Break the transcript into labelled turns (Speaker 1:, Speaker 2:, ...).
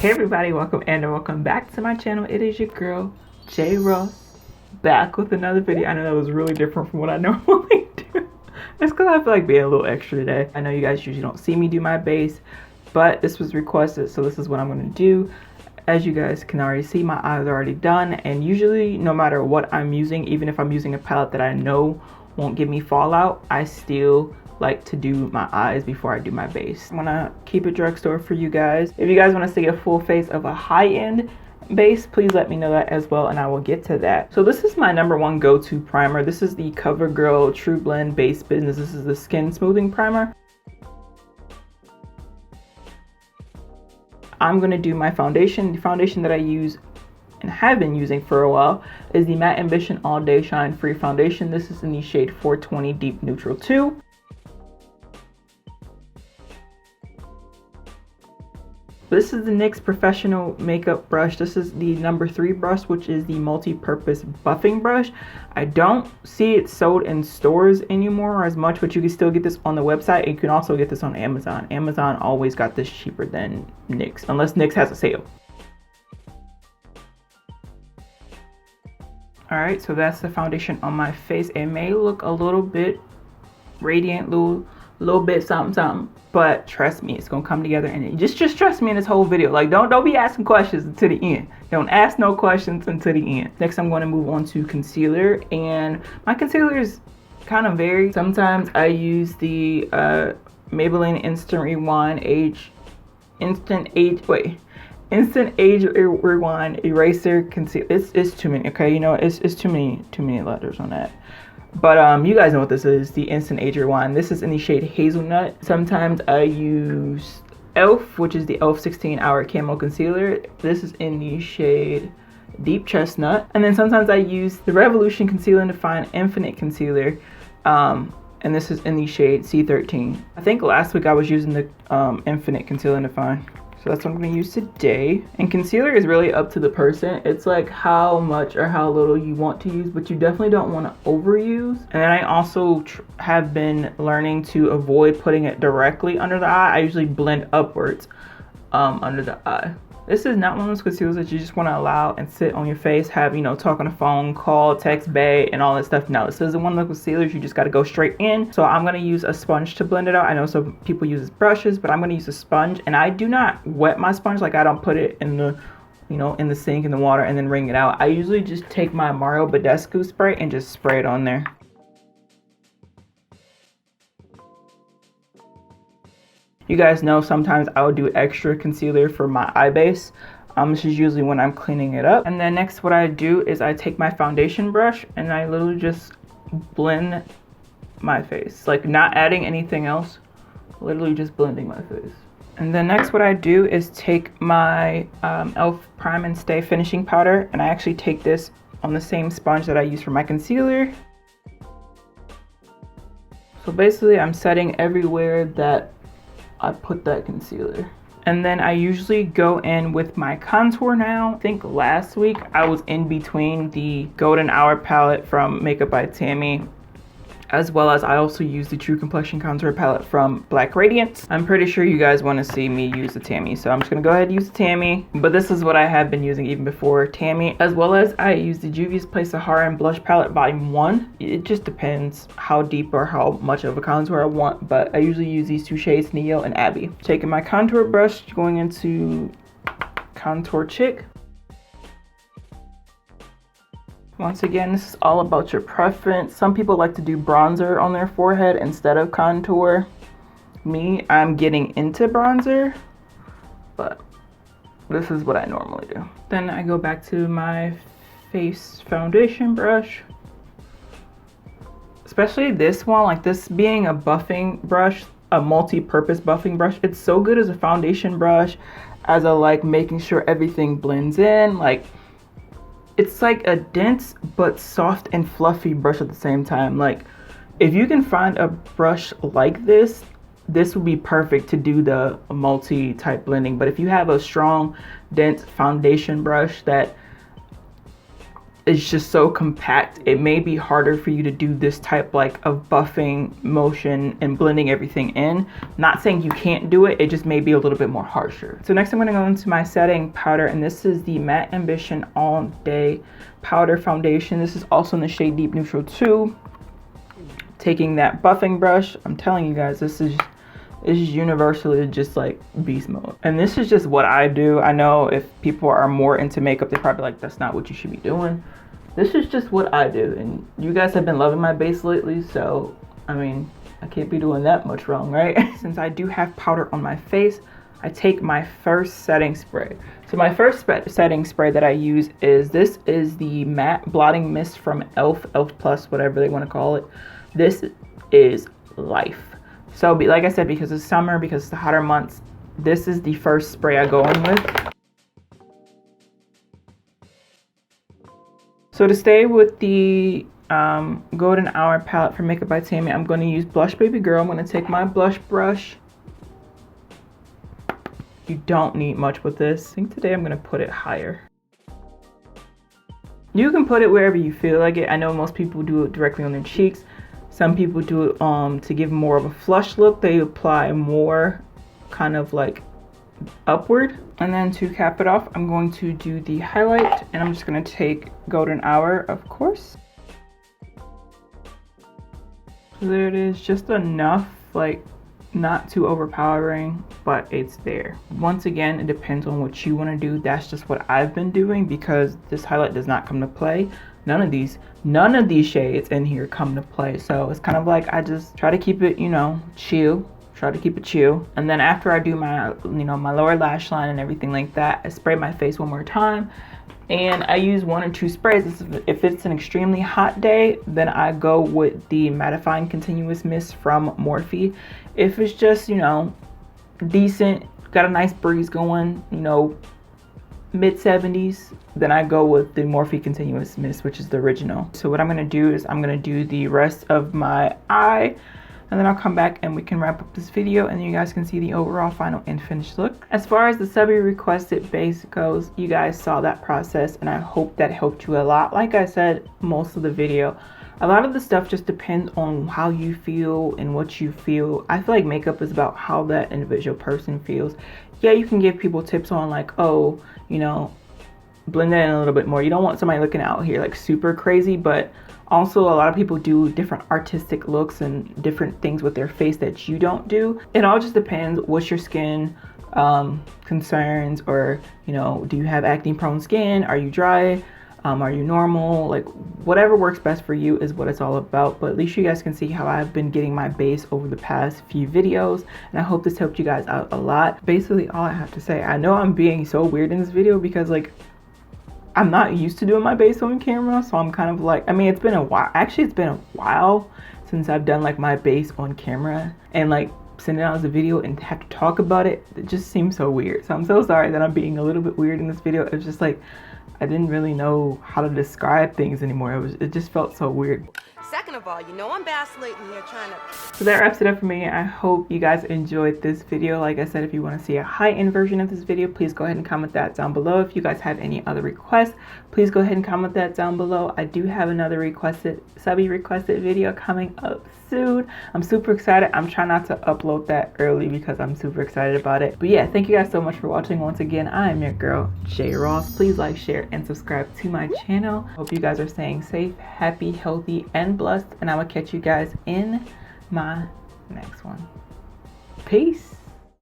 Speaker 1: Hey everybody, welcome and welcome back to my channel. It is your girl J Ross, back with another video. I know that was really different from what I normally do. It's because I feel like being a little extra today. I know you guys usually don't see me do my base, but this was requested, so this is what I'm going to do. As you guys can already see, my eyes are already done, and usually no matter what I'm using, even if I'm using a palette that I know won't give me fallout, I still like to do my eyes before I do my base. I'm gonna keep it drugstore for you guys. If you guys want to see a full face of a high-end base, please let me know that as well, and I will get to that. So this is my #1 go-to primer. This is the CoverGirl Trublend Base Business. This is the skin smoothing primer. I'm gonna do my foundation. The foundation that I use and have been using for a while is the Matte Ambition All Day Shine Free Foundation. This is in the shade 420 Deep Neutral 2. This is the NYX Professional Makeup Brush. This is the #3 brush, which is the multi-purpose buffing brush. I don't see it sold in stores anymore as much, but you can still get this on the website. You can also get this on Amazon. Amazon always got this cheaper than NYX, unless NYX has a sale. Alright, so that's the foundation on my face. It may look a little bit radiant, little bit something, but trust me, it's gonna come together. And just trust me in this whole video. Like, don't be asking questions until the end. Don't ask no questions until the end. Next, I'm going to move on to concealer, and my concealer is kind of varied. Sometimes I use the Maybelline Instant Age Rewind Eraser Concealer. It's too many, okay? You know, it's too many letters on that. But you guys know what this is, the Instant Age Rewind. This is in the shade Hazelnut. Sometimes I use E.L.F, which is the E.L.F 16-Hour Camo Concealer. This is in the shade Deep Chestnut. And then sometimes I use the Revolution Conceal and Define Infinite Concealer. And this is in the shade C13. I think last week I was using the Infinite Conceal and Define. So that's what I'm going to use today. And concealer is really up to the person. It's like how much or how little you want to use, but you definitely don't want to overuse. And then I also have been learning to avoid putting it directly under the eye. I usually blend upwards under the eye. This is not one of those concealers that you just want to allow and sit on your face, have, you know, talk on the phone, call, text, bae, and all that stuff. No, this isn't one of those concealers you just got to go straight in. So I'm going to use a sponge to blend it out. I know some people use brushes, but I'm going to use a sponge, and I do not wet my sponge. Like, I don't put it in the, you know, in the sink in the water and then wring it out. I usually just take my Mario Badescu spray and just spray it on there. You guys know sometimes I would do extra concealer for my eye base. This is usually when I'm cleaning it up. And then next, what I do is I take my foundation brush and I literally just blend my face. Like, not adding anything else, literally just blending my face. And then next, what I do is take my E.L.F Prime and Stay Finishing Powder, and I actually take this on the same sponge that I use for my concealer. So basically, I'm setting everywhere that I put that concealer. And then I usually go in with my contour now. I think last week I was in between the Golden Hour palette from Makeup by Tammi, as well as I also use the True Complexion contour palette from Black Radiance. I'm pretty sure you guys want to see me use the Tammi, so I'm just gonna go ahead and use the Tammi. But this is what I have been using even before Tammi, as well as I use the Juvia's Place Sahara and Blush Palette Volume 1. It just depends how deep or how much of a contour I want, but I usually use these two shades, Neo and Abby. Taking my contour brush, going into Contour Chick. Once again, this is all about your preference. Some people like to do bronzer on their forehead instead of contour. Me, I'm getting into bronzer, but this is what I normally do. Then I go back to my face foundation brush. Especially this one, like this being a buffing brush, a multi-purpose buffing brush. It's so good as a foundation brush, as a like making sure everything blends in. Like, it's like a dense but soft and fluffy brush at the same time. Like, if you can find a brush like this would be perfect to do the multi-type blending. But if you have a strong, dense foundation brush that is just so compact. It may be harder for you to do this type like of buffing motion and blending everything in. Not saying you can't do it, it just may be a little bit more harsher. So next I'm going to go into my setting powder, and this is the Matte Ambition All Day Powder Foundation. This is also in the shade Deep Neutral 2. Taking that buffing brush, I'm telling you guys, this is universally just like beast mode. And this is just what I do. I know if people are more into makeup, they're probably like, that's not what you should be doing. This is just what I do, and you guys have been loving my base lately, so I mean, I can't be doing that much wrong, right? Since I do have powder on my face, I take my first setting spray. So my first setting spray that I use is, this is the matte blotting mist from E.L.F, E.L.F Plus, whatever they want to call it. This is life. So like I said, because it's summer, because it's the hotter months, this is the first spray I go in with. So to stay with the Golden Hour palette from Makeup by Tammi, I'm going to use Blush Baby Girl. I'm going to take my blush brush. You don't need much with this. I think today I'm going to put it higher. You can put it wherever you feel like it. I know most people do it directly on their cheeks. Some people do it to give more of a flush look. They apply more kind of like upward. And then to cap it off, I'm going to do the highlight, and I'm just going to take Golden Hour, of course. So there it is, just enough, like not too overpowering, but it's there. Once again, it depends on what you want to do. That's just what I've been doing, because this highlight does not come to play. None of these shades in here come to play. So it's kind of like I just try to keep it, you know, chill. Try to keep it chill. And then after I do my, you know, my lower lash line and everything like that, I spray my face one more time. And I use 1 or 2 sprays. If it's an extremely hot day, then I go with the Mattifying Continuous Mist from Morphe. If it's just, you know, decent, got a nice breeze going, you know, mid 70s, then I go with the Morphe Continuous Mist, which is the original. So what I'm going to do is I'm going to do the rest of my eye, and then I'll come back and we can wrap up this video, and you guys can see the overall final and finished look. As far as the Subbie requested base goes, you guys saw that process, and I hope that helped you a lot. Like I said most of the video, a lot of the stuff just depends on how you feel and what you feel. I feel like makeup is about how that individual person feels. Yeah, you can give people tips on like, oh, you know, blend that in a little bit more. You don't want somebody looking out here like super crazy, but also a lot of people do different artistic looks and different things with their face that you don't do. It all just depends what's your skin concerns, or, you know, do you have acne prone skin? Are you dry? Are you normal? Like, whatever works best for you is what it's all about. But at least you guys can see how I've been getting my base over the past few videos, and I hope this helped you guys out a lot. Basically all I have to say, I know I'm being so weird in this video because like I'm not used to doing my base on camera, so I'm kind of like, I mean, it's been a while. Actually, it's been a while since I've done like my base on camera, and like send it out as a video and have to talk about it. It just seems so weird. So I'm so sorry that I'm being a little bit weird in this video. It's just like I didn't really know how to describe things anymore. It just felt so weird.
Speaker 2: Second of all, you know I'm vacillating here trying to...
Speaker 1: So that wraps it up for me. I hope you guys enjoyed this video. Like I said, if you want to see a high-end version of this video, please go ahead and comment that down below. If you guys have any other requests, please go ahead and comment that down below. I do have another Subbie requested video coming up soon. I'm super excited. I'm trying not to upload that early because I'm super excited about it. But yeah, thank you guys so much for watching. Once again, I am your girl, J Ross. Please like, share, and subscribe to my channel. Hope you guys are staying safe, happy, healthy, and blessed. And I will catch you guys in my next one. Peace.